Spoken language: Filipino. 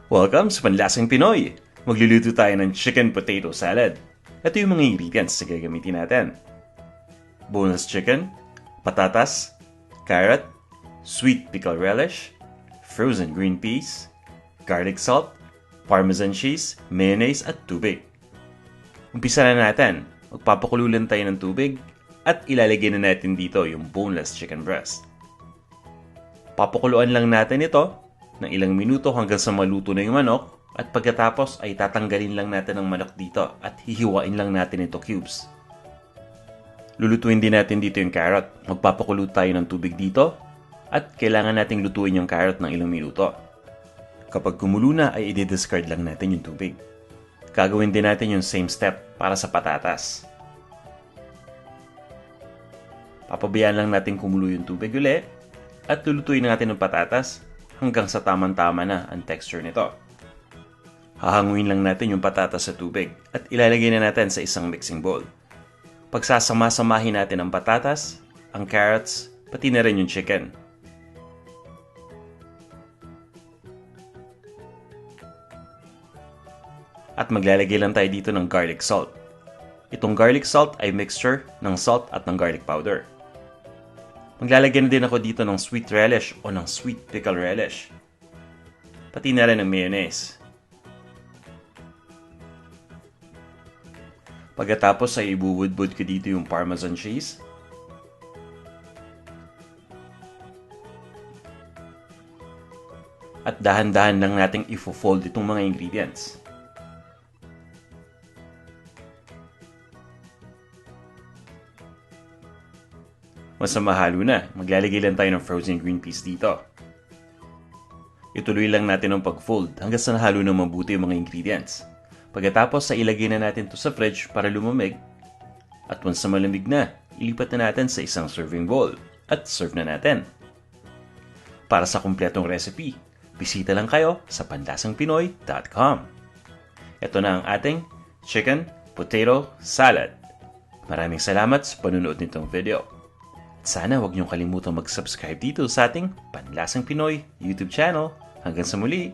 Welcome sa Panlasang Pinoy! Magluluto tayo ng chicken potato salad. Ito yung mga ingredients na gagamitin natin. Boneless chicken, patatas, carrot, sweet pickle relish, frozen green peas, garlic salt, parmesan cheese, mayonnaise at tubig. Umpisa na natin. Magpapakulo lang tayo ng tubig at ilalagay na natin dito yung boneless chicken breast. Papakuluan lang natin ito ng ilang minuto hanggang sa maluto na yung manok at pagkatapos ay tatanggalin lang natin ang manok dito at hihiwain lang natin ito cubes. Lulutuin din natin dito yung carrot. Magpapakulo tayo ng tubig dito at kailangan nating lutuin yung carrot ng ilang minuto. Kapag kumulo na ay i-discard lang natin yung tubig. Gagawin din natin yung same step para sa patatas. Papabayaan lang natin kumulo yung tubig ulit at lulutuin natin ang patatas hanggang sa tamang-tama na ang texture nito. Hahanguin lang natin yung patatas sa tubig at ilalagay na natin sa isang mixing bowl. Pagsasama-samahin natin ang patatas, ang carrots, pati na rin yung chicken. At maglalagay lang tayo dito ng garlic salt. Itong garlic salt ay mixture ng salt at ng garlic powder. Maglalagay na din ako dito ng sweet relish o ng sweet pickle relish. Pati na rin ng mayonnaise. Pagkatapos ay ibuwudbud ko dito yung parmesan cheese. At dahan-dahan lang nating ifo-fold itong mga ingredients. Once na mahalo na, maglalagay lang tayo ng frozen green peas dito. Ituloy lang natin ang pag-fold hanggang sa nahalo na mabuti yung mga ingredients. Pagkatapos ay ilagay na natin to sa fridge para lumamig. At once na malamig na, ilipat na natin sa isang serving bowl at serve na natin. Para sa kumpletong recipe, bisita lang kayo sa panlasangpinoy.com. Ito na ang ating chicken potato salad. Maraming salamat sa panunood nitong video. Sana huwag niyong kalimutang mag-subscribe dito sa ating Panlasang Pinoy YouTube channel. Hanggang sa muli!